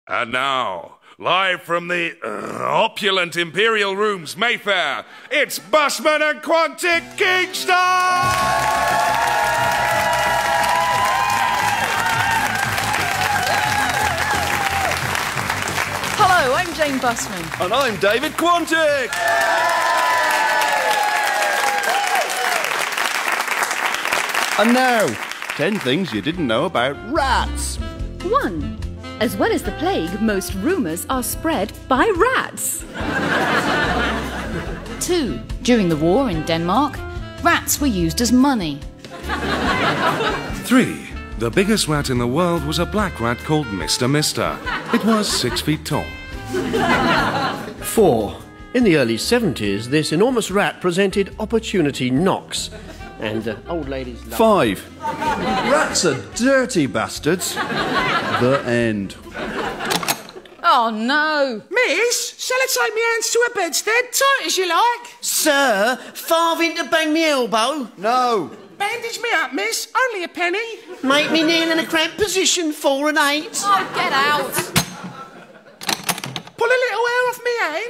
And now, live from the opulent Imperial Rooms, Mayfair, it's Bussmann and Quantick Kingsize! Hello, I'm Jane Bussmann. And I'm David Quantick. And now, 10 things you didn't know about rats. 1. As well as the plague, most rumours are spread by rats. 2. During the war in Denmark, rats were used as money. 3. The biggest rat in the world was a black rat called Mr. Mister. It was 6 feet tall. 4. In the early 70s, this enormous rat presented opportunity knocks. And old ladies... 5. Rats are dirty bastards. The end. Oh, no. Miss, shall I take my hands to a bedstead, tight as you like? Sir, farthing to bang me elbow? No. Bandage me up, miss. Only a penny. Make me kneel in a cramped position, 4 and 8. Oh, get out. Pull a little hair off me hand.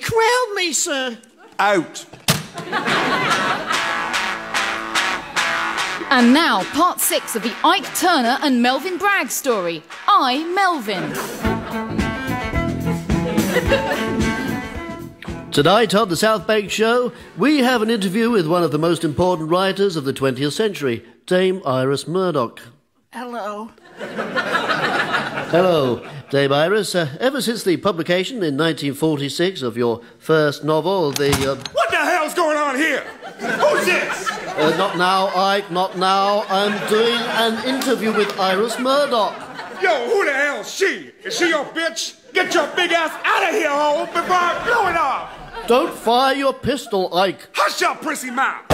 Crowd me, sir. Out. And now, part 6 of the Ike Turner and Melvin Bragg story. I, Melvin. Tonight on the South Bank Show, we have an interview with one of the most important writers of the 20th century, Dame Iris Murdoch. Hello. Hello, Dame Iris. Ever since the publication in 1946 of your first novel, What the hell's going on here? Who's this? Not now, Ike, not now. I'm doing an interview with Iris Murdoch. Yo, who the hell's she? Is she your bitch? Get your big ass out of here, hole, before I blow it off! Don't fire your pistol, Ike. Hush your prissy mouth!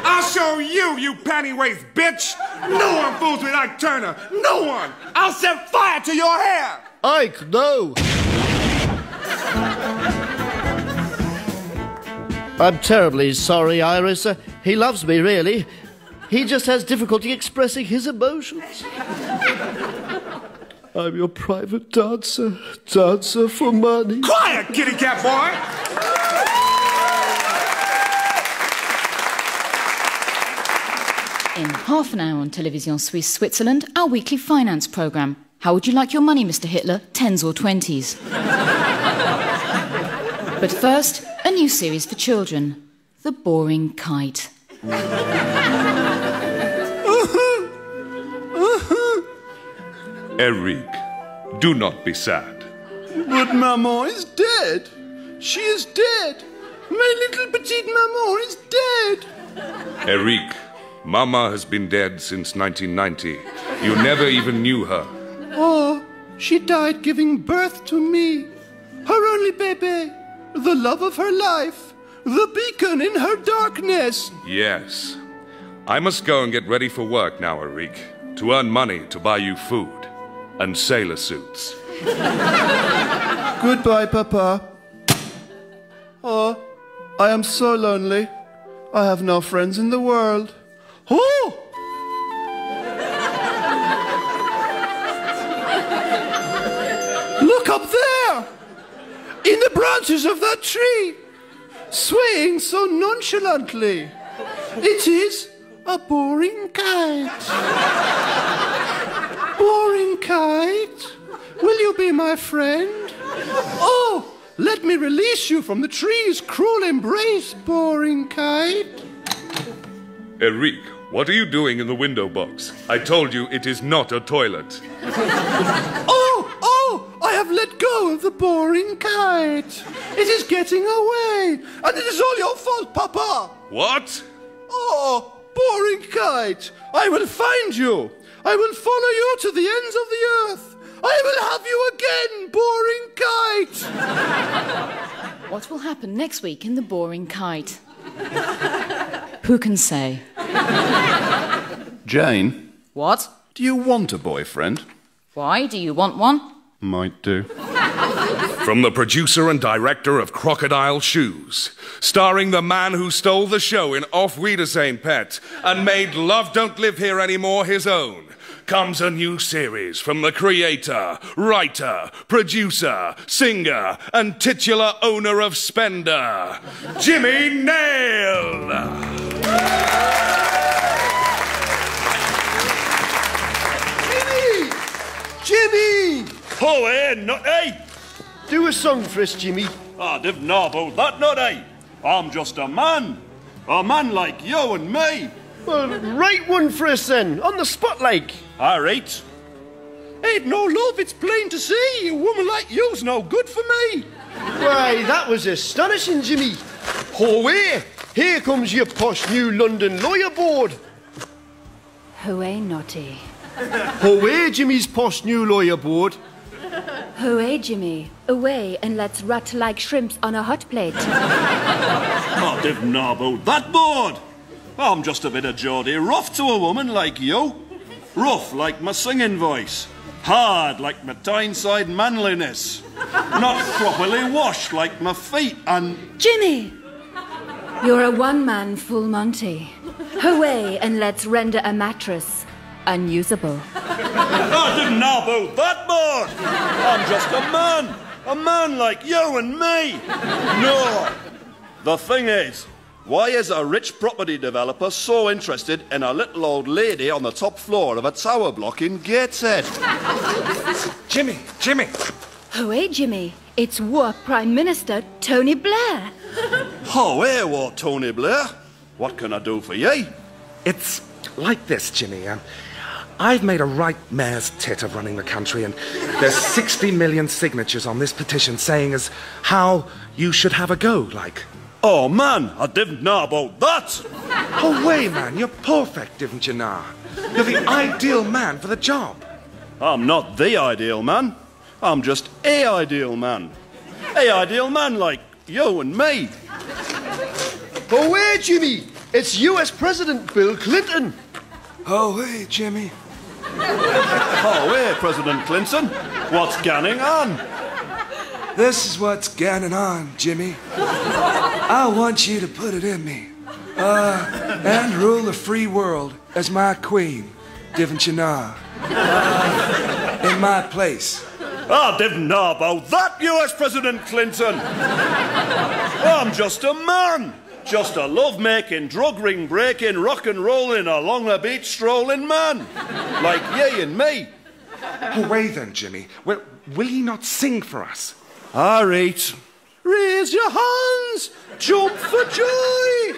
I'll show you, you panty-waist bitch! No one fools with Ike Turner! No one! I'll set fire to your hair! Ike, no! I'm terribly sorry, Iris. He loves me, really. He just has difficulty expressing his emotions. I'm your private dancer for money. Quiet, kitty cat boy! In half an hour on Television Suisse Switzerland, our weekly finance programme. How would you like your money, Mr. Hitler? 10s or 20s? But first, a new series for children. The Boring Kite. Eric, do not be sad. But Maman is dead. She is dead. My little petite Maman is dead. Eric, Mama has been dead since 1990. You never even knew her. Oh, she died giving birth to me. Her only baby. The love of her life. The beacon in her darkness. Yes. I must go and get ready for work now, Eric. To earn money to buy you food. And sailor suits. Goodbye, Papa. Oh, I am so lonely. I have no friends in the world. Oh! Look up there! In the branches of that tree, swaying so nonchalantly. It is a boring kite. Boring kite, will you be my friend? Oh, let me release you from the tree's cruel embrace, boring kite. Eric, what are you doing in the window box? I told you it is not a toilet. Oh, I have let go of the boring kite. It is getting away, and it is all your fault, Papa. What? Oh, boring kite, I will find you. I will follow you to the ends of the earth. I will have you again, boring kite. What will happen next week in The Boring Kite? Who can say? Jane? What? Do you want a boyfriend? Why? Do you want one? Might do. From the producer and director of Crocodile Shoes, starring the man who stole the show in Auf Wiedersehen, Pet, and made Love Don't Live Here Anymore his own, comes a new series from the creator, writer, producer, singer, and titular owner of Spender, Jimmy Nail. Jimmy! Oh, nutty! Do a song for us, Jimmy. I didn't know about that, nutty. I'm just a man. A man like you and me. Well, write one for us then, on the spot like. All right. Ain't no love, it's plain to see. A woman like you's no good for me. Why, that was astonishing, Jimmy. Away! Here comes your posh new London lawyer board. Hooray, naughty. Away, Jimmy's posh new lawyer board. Hooray, Jimmy. Away and let's rut like shrimps on a hot plate. I didn't know about that board. I'm just a bit of Geordie rough to a woman like you. Rough like my singing voice. Hard like my Tyneside manliness. Not properly washed like my feet and... Jimmy! You're a one-man full Monty. Hooray and let's render a mattress unusable. I didn't know about that board. I'm just a man. A man like you and me. No. The thing is, why is a rich property developer so interested in a little old lady on the top floor of a tower block in Gateshead? Jimmy! Hooray, Jimmy. It's War Prime Minister Tony Blair. Oh, hey, what, Tony Blair? What can I do for ye? It's like this, Jimmy. I've made a right mare's tit of running the country, and there's 60 million signatures on this petition saying as how you should have a go, like. Oh, man, I didn't know about that. Oh, wait, man, you're perfect, didn't you know? You're the ideal man for the job. I'm not the ideal man. I'm just a ideal man. A ideal man like you and me. Away, Jimmy! It's US President Bill Clinton. Oh, hey, Jimmy. Oh, hey, President Clinton. What's going on? This is what's going on, Jimmy. I want you to put it in me. And rule the free world as my queen, didn't you know? In my place. I didn't know about that, US President Clinton. I'm just a man. Just a love-making, drug-ring-breaking, rock-and-rolling, along the beach strolling man. Like ye and me. Oh, wait then, Jimmy. Will you not sing for us? All right. Raise your hands, jump for joy.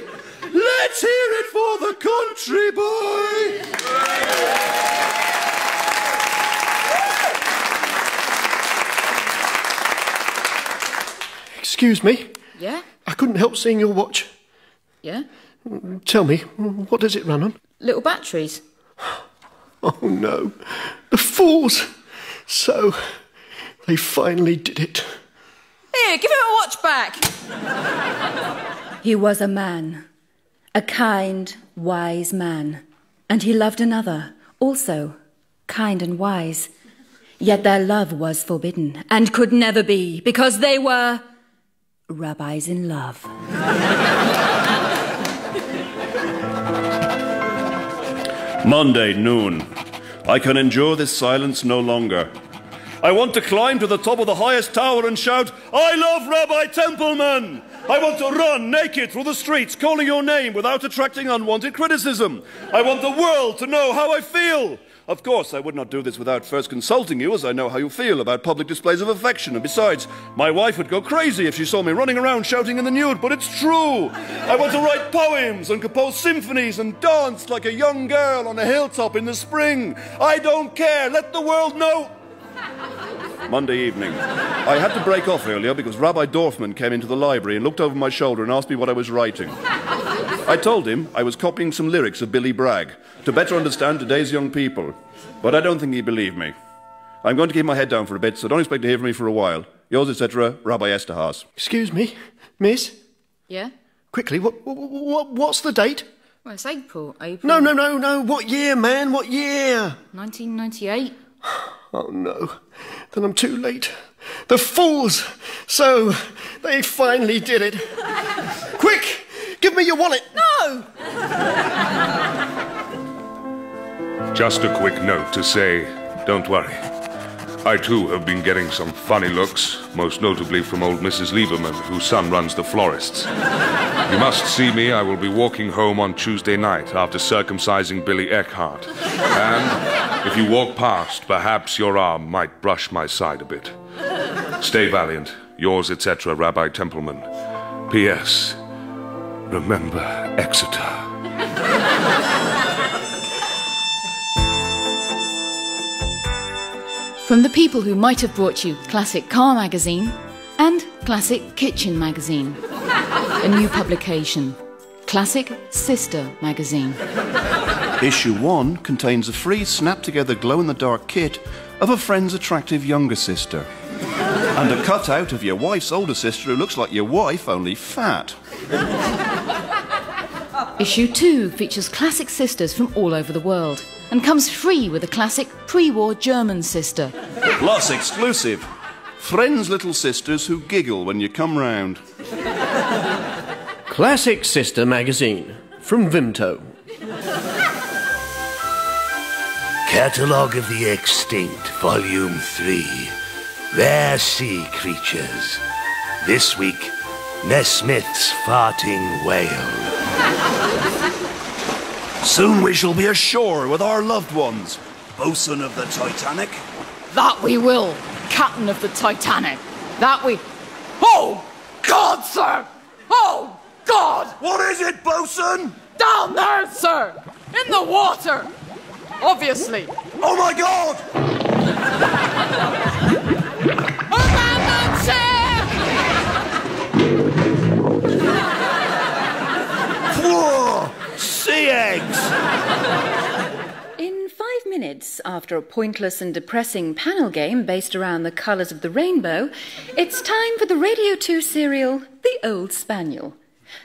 Let's hear it for the country boy. Excuse me. Yeah? I couldn't help seeing your watch. Yeah? Tell me, what does it run on? Little batteries. Oh no, the fools. So, they finally did it. Here, give him a watch back. He was a man, a kind, wise man, and he loved another, also kind and wise. Yet their love was forbidden and could never be, because they were rabbis in love. Monday noon. I can endure this silence no longer. I want to climb to the top of the highest tower and shout, I love Rabbi Templeman! I want to run naked through the streets calling your name without attracting unwanted criticism. I want the world to know how I feel. Of course, I would not do this without first consulting you, as I know how you feel about public displays of affection. And besides, my wife would go crazy if she saw me running around shouting in the nude, but it's true. I want to write poems and compose symphonies and dance like a young girl on a hilltop in the spring. I don't care. Let the world know. Monday evening. I had to break off earlier because Rabbi Dorfman came into the library and looked over my shoulder and asked me what I was writing. I told him I was copying some lyrics of Billy Bragg to better understand today's young people. But I don't think he believed me. I'm going to keep my head down for a bit, so don't expect to hear from me for a while. Yours, etc., Rabbi Esterhaas. Excuse me, miss? Yeah? Quickly, what's the date? Well, it's April. No. What year, man? What year? 1998. Oh, no. Then I'm too late. The fools! So, they finally did it. Quick! Give me your wallet! No! Just a quick note to say, don't worry. I too have been getting some funny looks, most notably from old Mrs. Lieberman, whose son runs the florists. You must see me. I will be walking home on Tuesday night after circumcising Billy Eckhart. And if you walk past, perhaps your arm might brush my side a bit. Stay valiant. Yours, etc., Rabbi Templeman. P.S. Remember Exeter. From the people who might have brought you Classic Car Magazine and Classic Kitchen Magazine. A new publication, Classic Sister Magazine. Issue 1 contains a free snap-together glow-in-the-dark kit of a friend's attractive younger sister. And a cutout of your wife's older sister who looks like your wife, only fat. Issue 2 features classic sisters from all over the world and comes free with a classic pre-war German sister. Plus exclusive, friends' little sisters who giggle when you come round. Classic Sister Magazine from Vimto. Catalogue of the Extinct, Volume 3. Rare Sea Creatures. This week, Nesmith's Farting Whale. Soon we shall be ashore with our loved ones. Bosun of the Titanic. That we will, Captain of the Titanic. That we... Oh, God, sir! Oh, God! What is it, Bosun? Down there, sir! In the water! Obviously. Oh, my God! Abandon ship! Whoa! Sea eggs! In 5 minutes, after a pointless and depressing panel game based around the colours of the rainbow, it's time for the Radio 2 serial, The Old Spaniel.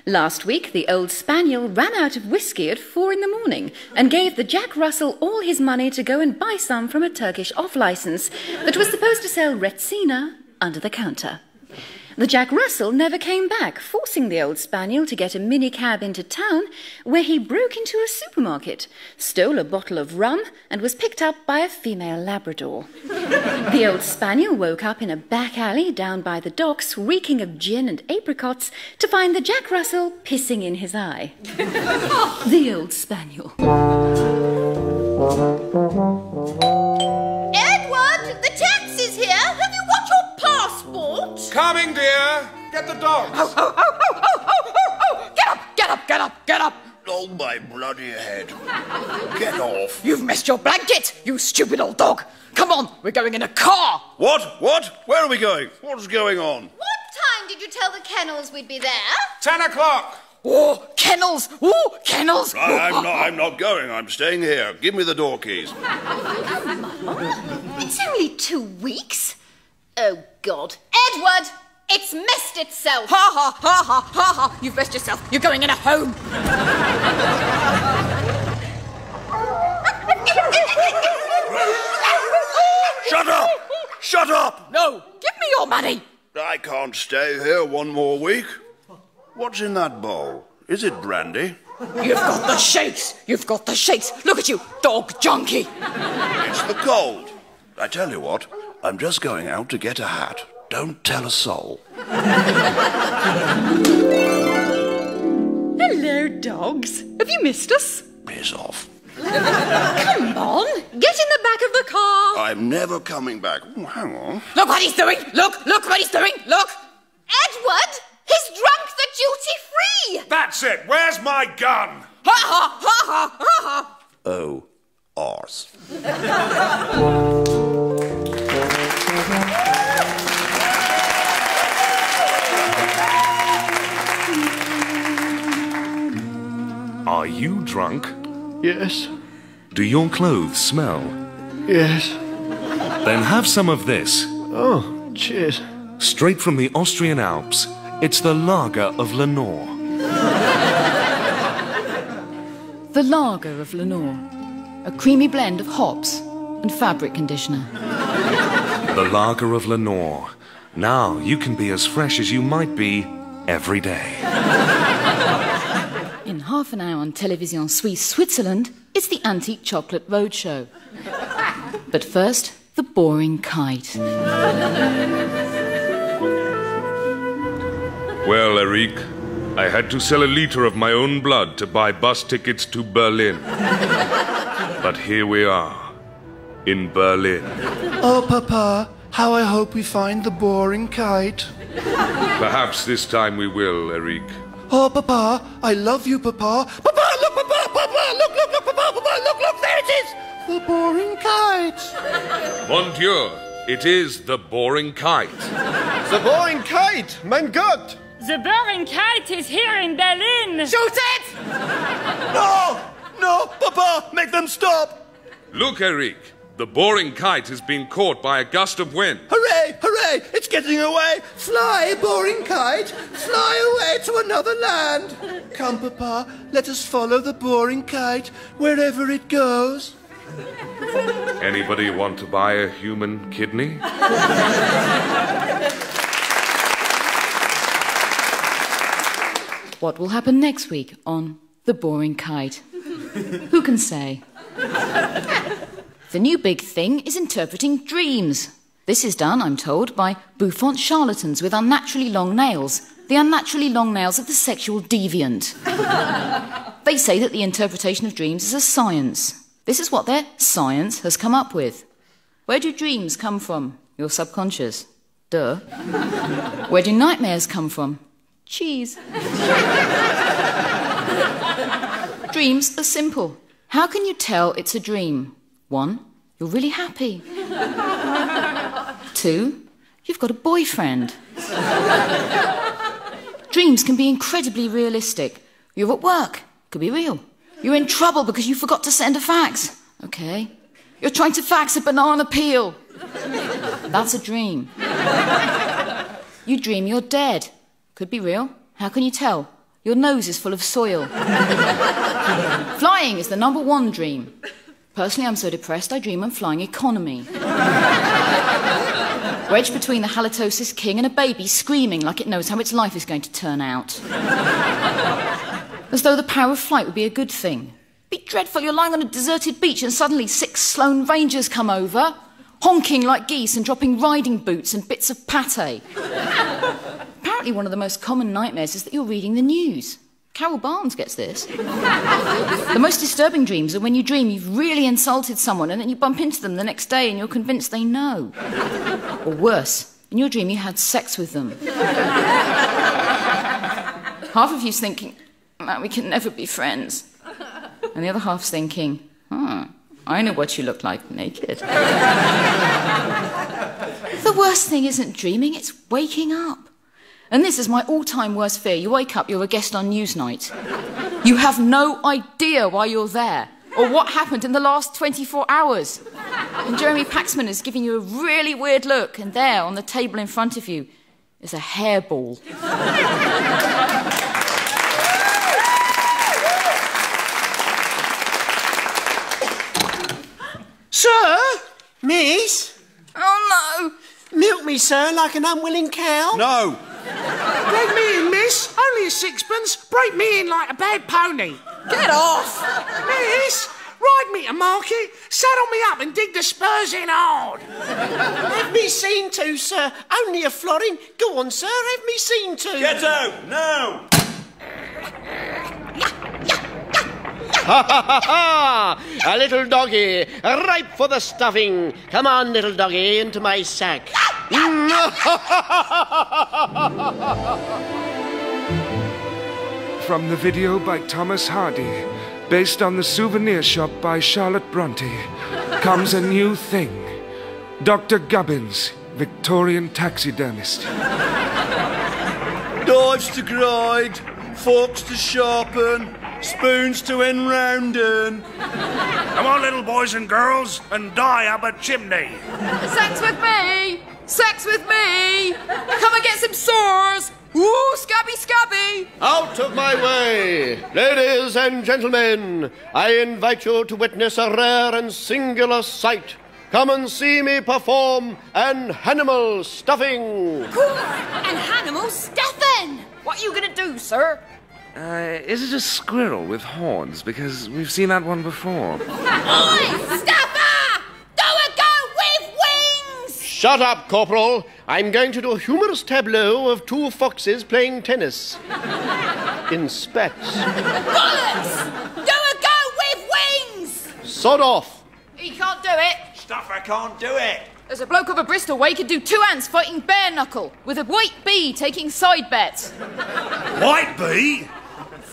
Last week, the Old Spaniel ran out of whiskey at 4 in the morning and gave the Jack Russell all his money to go and buy some from a Turkish off-licence that was supposed to sell Retsina under the counter. The Jack Russell never came back, forcing the Old Spaniel to get a minicab into town, where he broke into a supermarket, stole a bottle of rum, and was picked up by a female Labrador. The Old Spaniel woke up in a back alley down by the docks, reeking of gin and apricots, to find the Jack Russell pissing in his eye. The Old Spaniel. Edward, the taxi's here. Have you got your passport? Coming, dear. Get the dogs. Oh! Get up, get up, get up, get up! Oh, my bloody head. Get off. You've missed your blanket, you stupid old dog. Come on, we're going in a car. What? Where are we going? What's going on? What time did you tell the kennels we'd be there? 10 o'clock. Oh, kennels! Oh, kennels! I'm not going. I'm staying here. Give me the door keys. It's only 2 weeks. Oh, God. Edward, it's messed itself. Ha ha ha ha ha ha! You've messed yourself. You're going in a home. Shut up! Shut up! No, give me your money. I can't stay here one more week. What's in that bowl? Is it brandy? You've got the shakes. You've got the shakes. Look at you, dog junkie. It's the cold. I tell you what, I'm just going out to get a hat. Don't tell a soul. Hello, dogs. Have you missed us? Piss off. Come on, get in the back of the car. I'm never coming back. Oh, hang on. Look what he's doing. Look what he's doing. Look. Edward, he's drunk the duty-free. That's it. Where's my gun? Ha ha ha ha ha ha. Oh, arse. Are you drunk? Yes. Do your clothes smell? Yes. Then have some of this. Oh, cheers. Straight from the Austrian Alps, it's the Lager of Lenore. The Lager of Lenore. A creamy blend of hops and fabric conditioner. The Lager of Lenore. Now you can be as fresh as you might be every day. In half an hour on Television Suisse, Switzerland, it's the Antique Chocolate Roadshow. But first, the boring kite. Well, Eric, I had to sell a liter of my own blood to buy bus tickets to Berlin. But here we are, in Berlin. Oh, Papa, how I hope we find the boring kite. Perhaps this time we will, Eric. Oh, Papa, I love you, Papa. Papa, look, Papa, Papa, look, Papa, Papa, look, there it is! The boring kite. Mon Dieu, it is the boring kite. The boring kite, mein Gott! The boring kite is here in Berlin. Shoot it! No! No, Papa, make them stop! Look, Eric, the boring kite has been caught by a gust of wind. Hooray, hooray, it's getting away. Fly, boring kite, fly away to another land. Come, Papa, let us follow the boring kite wherever it goes. Anybody want to buy a human kidney? What will happen next week on The Boring Kite? Who can say? The new big thing is interpreting dreams. This is done, I'm told, by bouffant charlatans with unnaturally long nails, the unnaturally long nails of the sexual deviant. They say that the interpretation of dreams is a science. This is what their science has come up with. Where do dreams come from? Your subconscious. Duh. Where do nightmares come from? Cheese. Dreams are simple. How can you tell it's a dream? 1, you're really happy. 2, you've got a boyfriend. Dreams can be incredibly realistic. You're at work. Could be real. You're in trouble because you forgot to send a fax. Okay. You're trying to fax a banana peel. That's a dream. You dream you're dead. Could be real. How can you tell? Your nose is full of soil. Flying is the #1 dream. Personally, I'm so depressed I dream I'm flying economy. Wedged between the halitosis king and a baby screaming like it knows how its life is going to turn out. As though the power of flight would be a good thing. Be dreadful, you're lying on a deserted beach and suddenly 6 Sloane Rangers come over, honking like geese and dropping riding boots and bits of pate. Apparently one of the most common nightmares is that you're reading the news. Carol Barnes gets this. The most disturbing dreams are when you dream you've really insulted someone and then you bump into them the next day and you're convinced they know. Or worse, in your dream you had sex with them. Half of you's thinking, "Man, we can never be friends." And the other half's thinking, I know what you look like naked. The worst thing isn't dreaming, it's waking up. And this is my all-time worst fear. You wake up, you're a guest on Newsnight. You have no idea why you're there or what happened in the last 24 hours. And Jeremy Paxman is giving you a really weird look, and there on the table in front of you is a hairball. Sir? Miss? Oh, no. Milk me, sir, like an unwilling cow? No. Break me in, miss. Only a 6pence. Break me in like a bad pony. Get off. Miss, ride me to market, saddle me up and dig the spurs in hard. Have me seen to, sir. Only a florin. Go on, sir, have me seen to. Get out, now! Ha ha ha ha! A little doggy, ripe for the stuffing. Come on, little doggy, into my sack. From the video by Thomas Hardy, based on the souvenir shop by Charlotte Bronte, comes a new thing. Dr. Gubbins, Victorian taxidermist. Knives to grind, forks to sharpen, spoons to enrounden. Come on, little boys and girls, and die up a chimney. Sex with me. Sex with me. Come and get some sores. Ooh, scabby, scabby. Out of my way! Ladies and gentlemen, I invite you to witness a rare and singular sight. Come and see me perform an animal stuffing. An animal stuffing? What are you going to do, sir? Is it a squirrel with horns? Because we've seen that one before. Oi, stopper! Do a go with wings! Shut up, Corporal. I'm going to do a humorous tableau of two foxes playing tennis. In spats. Bollocks! Do a go with wings! Sod off. He can't do it. Stuffer can't do it. There's a bloke of a Bristol way could do 2 ants fighting bare knuckle, with a white bee taking side bets. White bee?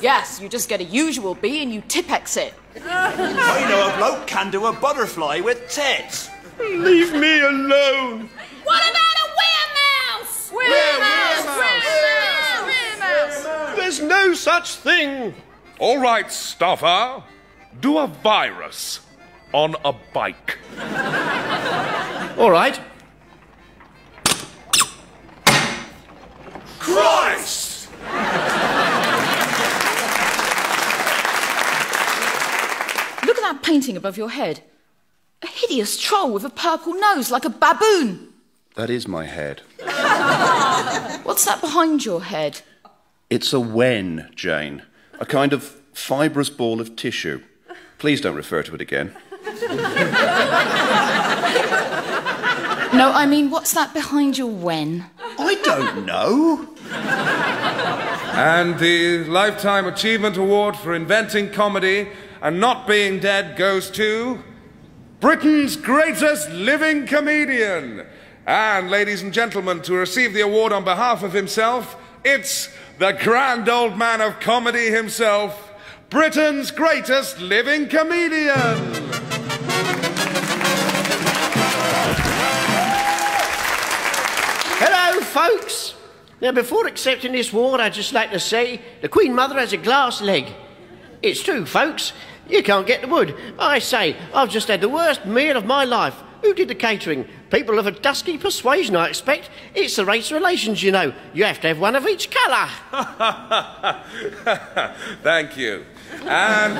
Yes, you just get a usual bee and you Tipex it. I know a bloke can do a butterfly with tits. Leave me alone. What about a weremouse? Weremouse! There's no such thing. All right, Stuffer. Do a virus on a bike. All right. Christ! Look at that painting above your head. A hideous troll with a purple nose like a baboon. That is my head. What's that behind your head? It's a wen, Jane. A kind of fibrous ball of tissue. Please don't refer to it again. No, I mean, what's that behind your wen? I don't know. And the Lifetime Achievement Award for inventing comedy and not being dead goes to Britain's greatest living comedian. And, ladies and gentlemen, to receive the award on behalf of himself, it's the grand old man of comedy himself, Britain's greatest living comedian. Hello, folks. Now, before accepting this award, I'd just like to say the Queen Mother has a glass leg. It's true, folks. You can't get the wood. I say, I've just had the worst meal of my life. Who did the catering? People of a dusky persuasion, I expect. It's the race relations, you know. You have to have one of each colour. Thank you. And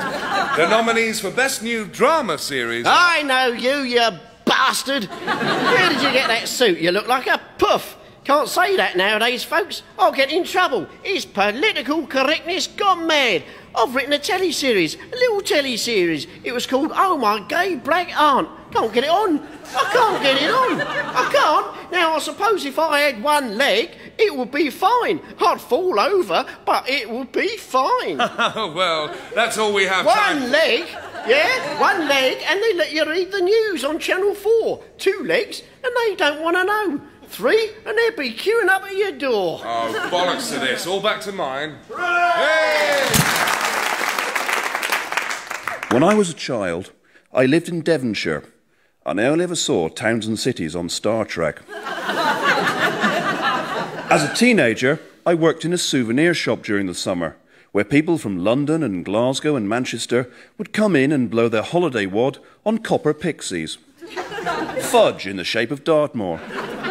the nominees for Best New Drama Series... I know you bastard. Where did you get that suit? You look like a puff. Can't say that nowadays, folks. I'll get in trouble. It's political correctness gone mad. I've written a telly-series, a little telly-series. It was called Oh My Gay Black Aunt. Can't get it on. I can't get it on. I can't. Now, I suppose if I had one leg, it would be fine. I'd fall over, but it would be fine. Well, that's all we have time One leg? Yeah, one leg, and they let you read the news on Channel 4. 2 legs, and they don't want to know. 3, and they'd be queuing up at your door. Oh, bollocks to this. All back to mine. Hey! When I was a child, I lived in Devonshire, and I only ever saw towns and cities on Star Trek. As a teenager, I worked in a souvenir shop during the summer, where people from London and Glasgow and Manchester would come in and blow their holiday wad on copper pixies. Fudge in the shape of Dartmoor,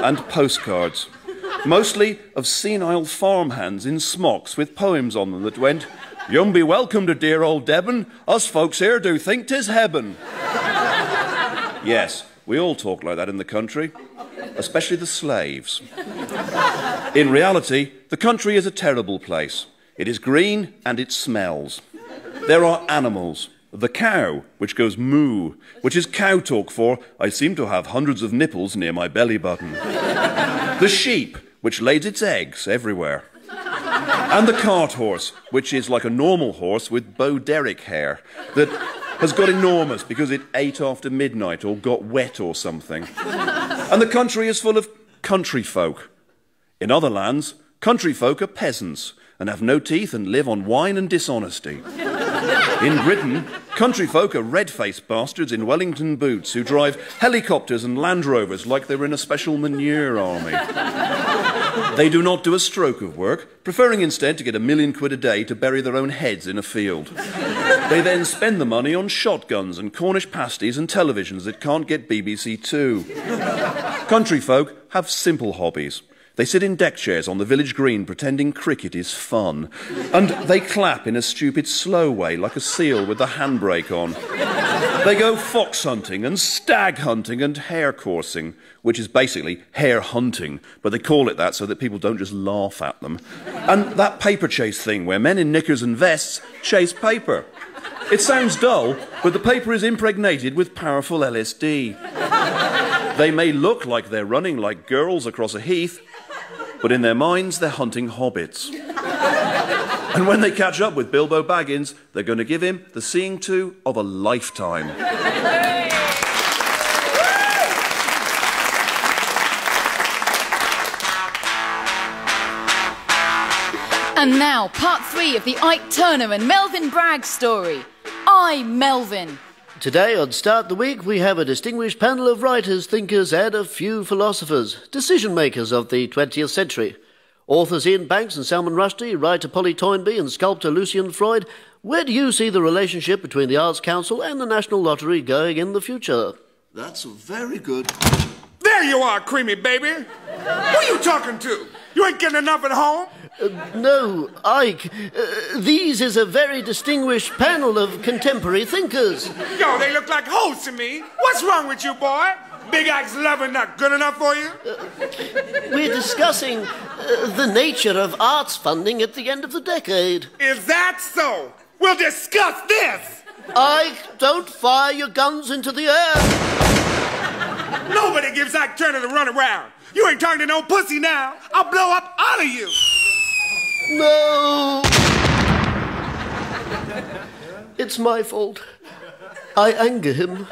and postcards, mostly of senile farmhands in smocks with poems on them that went, "You'll be welcome to dear old Devon. Us folks here do think 'tis heaven." Yes, we all talk like that in the country, especially the slaves. In reality, the country is a terrible place. It is green and it smells. There are animals. The cow, which goes moo, which is cow talk for, I seem to have hundreds of nipples near my belly button. The sheep, which lays its eggs everywhere. And the cart horse, which is like a normal horse with Bo Derek hair, that has got enormous because it ate after midnight or got wet or something. And the country is full of country folk. In other lands, country folk are peasants and have no teeth and live on wine and dishonesty. In Britain, country folk are red-faced bastards in Wellington boots who drive helicopters and Land Rovers like they're in a special manure army. They do not do a stroke of work, preferring instead to get £1 million a day to bury their own heads in a field. They then spend the money on shotguns and Cornish pasties and televisions that can't get BBC Two. Country folk have simple hobbies. They sit in deck chairs on the village green pretending cricket is fun. And they clap in a stupid slow way like a seal with the handbrake on. They go fox hunting and stag hunting and hare coursing, which is basically hare hunting, but they call it that so that people don't just laugh at them. And that paper chase thing where men in knickers and vests chase paper. It sounds dull, but the paper is impregnated with powerful LSD. They may look like they're running like girls across a heath, but in their minds they're hunting hobbits. And when they catch up with Bilbo Baggins, they're going to give him the seeing to of a lifetime. And now, part 3 of the Ike Turner and Melvin Bragg story. I'm Melvin. Today on Start the Week, we have a distinguished panel of writers, thinkers, and a few philosophers, decision-makers of the 20th century. Authors Ian Banks and Salman Rushdie, writer Polly Toynbee and sculptor Lucian Freud. Where do you see the relationship between the Arts Council and the National Lottery going in the future? That's very good. There you are, Creamy baby. Who are you talking to? You ain't getting enough at home? No, Ike. These is a very distinguished panel of contemporary thinkers. Yo, they look like hoes to me. What's wrong with you, boy? Big Ike's loving not good enough for you? We're discussing the nature of arts funding at the end of the decade. Is that so? We'll discuss this. Ike, don't fire your guns into the air. Nobody gives Ike Turner the runaround. You ain't talking to no pussy now. I'll blow up all of you. No. It's my fault. I anger him.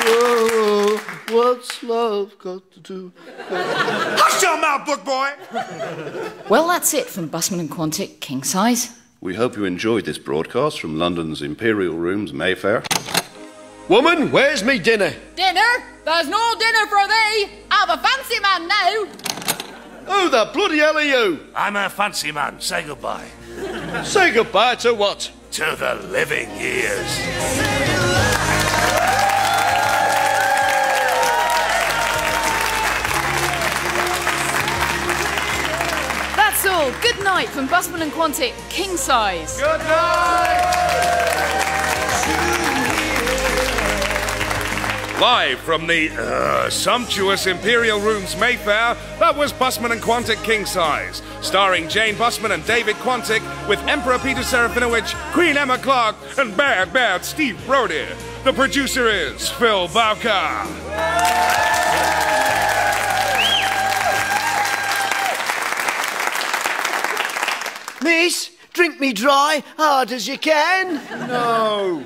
Oh, what's love got to do? Hush your mouth, book boy. Well, that's it from Bussmann and Quantick Kingsize. We hope you enjoyed this broadcast from London's Imperial Rooms, Mayfair. Woman, where's me dinner? Dinner? There's no dinner for thee. I'm a fancy man now. Who the bloody hell are you? I'm a fancy man. Say goodbye. Say goodbye to what? To the living years. That's all. Good night from Bussmann and Quantick Kingsize. Good night. Live from the sumptuous Imperial Rooms, Mayfair, that was Bussmann and Quantick Kingsize, starring Jane Bussmann and David Quantick, with Emperor Peter Serafinowicz, Queen Emma Clark, and bad Steve Brody. The producer is Phil Bowker. Miss, drink me dry, hard as you can. No.